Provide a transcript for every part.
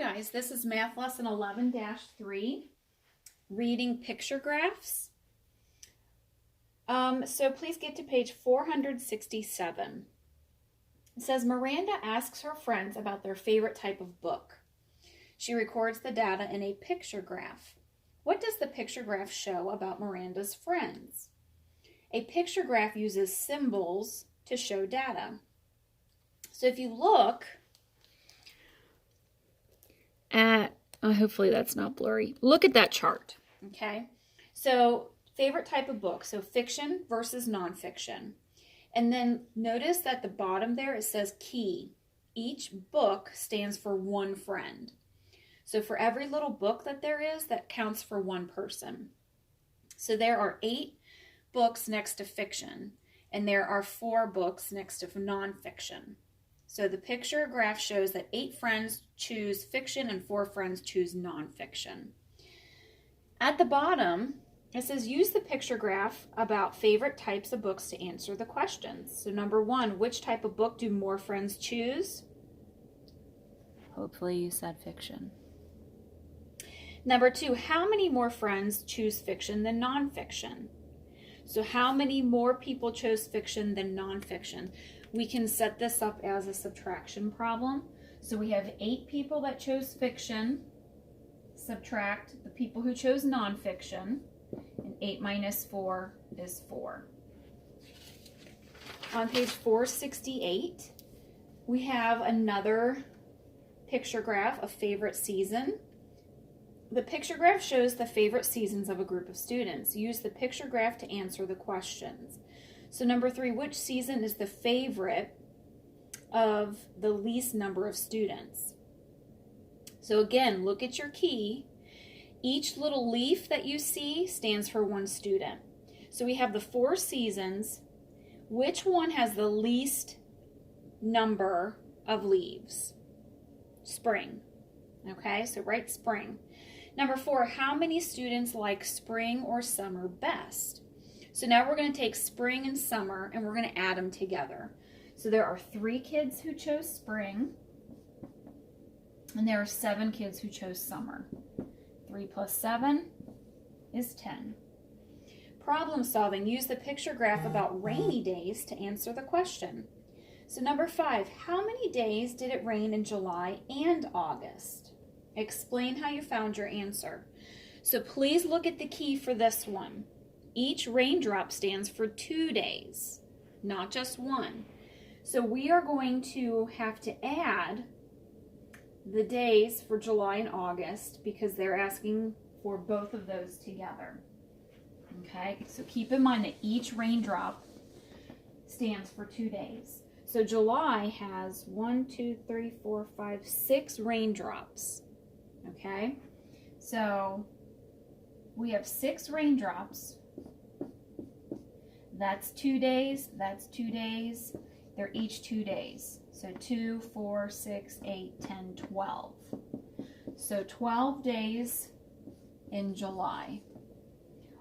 guys, this is Math Lesson 11-3, reading picture graphs. So please get to page 467. It says, Miranda asks her friends about their favorite type of book. She records the data in a picture graph. What does the picture graph show about Miranda's friends? A picture graph uses symbols to show data. So if you look at, hopefully that's not blurry. Look at that chart, okay? So favorite type of book, so fiction versus nonfiction. And then notice that at the bottom there it says key. Each book stands for one friend. So for every little book that there is, that counts for one person. So there are 8 books next to fiction, and there are 4 books next to nonfiction. So the picture graph shows that 8 friends choose fiction and 4 friends choose nonfiction. At the bottom, it says use the picture graph about favorite types of books to answer the questions. So number 1, which type of book do more friends choose? Hopefully you said fiction. Number 2, how many more friends choose fiction than nonfiction? So how many more people chose fiction than nonfiction? We can set this up as a subtraction problem. So we have 8 people that chose fiction, subtract the people who chose nonfiction, and 8 minus 4 is 4. On page 468, we have another picture graph of favorite season. The picture graph shows the favorite seasons of a group of students. Use the picture graph to answer the questions. So number 3, which season is the favorite of the least number of students? So again, look at your key. Each little leaf that you see stands for one student. So we have the 4 seasons. Which one has the least number of leaves? Spring. Okay, so write spring. Number 4, how many students like spring or summer best? So now we're going to take spring and summer and we're going to add them together. So there are 3 kids who chose spring and there are 7 kids who chose summer. 3 plus 7 is 10. Problem solving. Use the picture graph about rainy days to answer the question. So number 5, how many days did it rain in July and August? Explain how you found your answer. So please look at the key for this one. Each raindrop stands for 2 days, not just 1. So we are going to have to add the days for July and August because they're asking for both of those together. Okay, so keep in mind that each raindrop stands for 2 days. So July has 1, 2, 3, 4, 5, 6 raindrops. Okay, so we have 6 raindrops. That's 2 days, that's 2 days. They're each 2 days. So 2, 4, 6, 8, 10, 12. So 12 days in July.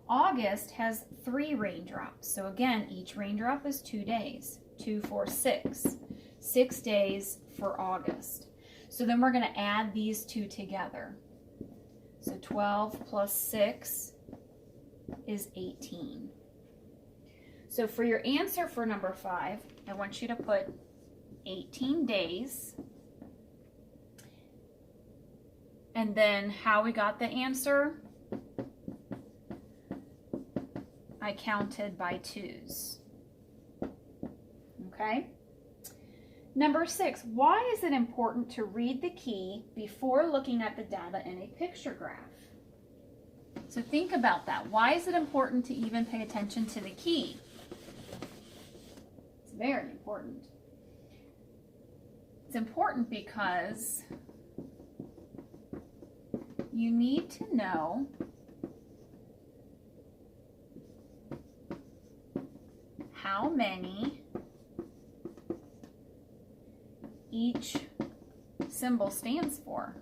August has 3 raindrops. So again, each raindrop is 2 days. 2, 4, 6. 6 days for August. So then we're going to add these 2 together. So 12 plus 6 is 18. So for your answer for number 5, I want you to put 18 days. And then how we got the answer, I counted by 2s. Okay? Number 6, why is it important to read the key before looking at the data in a picture graph? So think about that. Why is it important to even pay attention to the key? It's very important. It's important because you need to know how many each symbol stands for.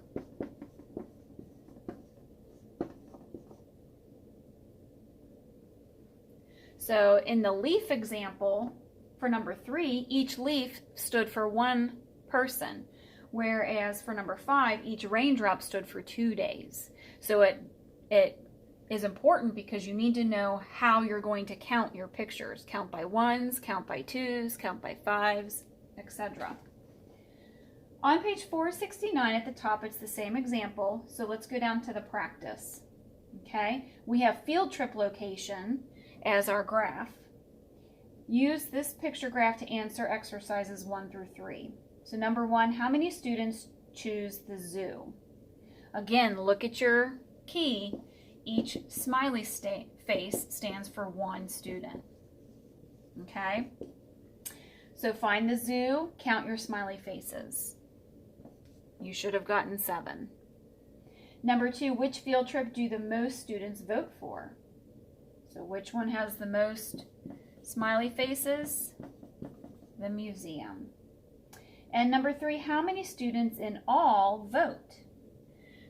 So in the leaf example, for number 3, each leaf stood for one person. Whereas for number 5, each raindrop stood for 2 days. So it is important because you need to know how you're going to count your pictures. Count by 1s, count by 2s, count by 5s, etc. On page 469 at the top, it's the same example. So let's go down to the practice. Okay, we have field trip location as our graph. Use this picture graph to answer exercises 1 through 3. So number 1, how many students choose the zoo? Again, look at your key. Each smiley face stands for 1 student. Okay? So find the zoo, count your smiley faces. You should have gotten 7. Number 2, which field trip do the most students vote for? So which one has the most smiley faces? The museum. And number 3, how many students in all vote?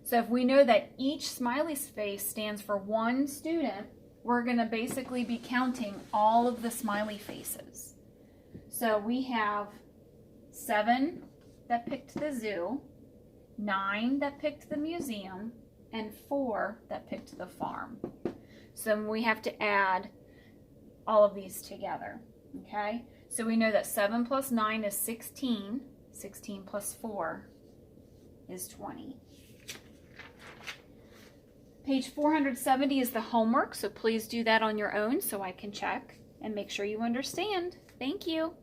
So if we know that each smiley face stands for 1 student, we're going to basically be counting all of the smiley faces. So we have 7 that picked the zoo, 9 that picked the museum, and 4 that picked the farm. So we have to add all of these together, okay? So we know that 7 plus 9 is 16. 16 plus 4 is 20. Page 470 is the homework, so please do that on your own so I can check and make sure you understand. Thank you.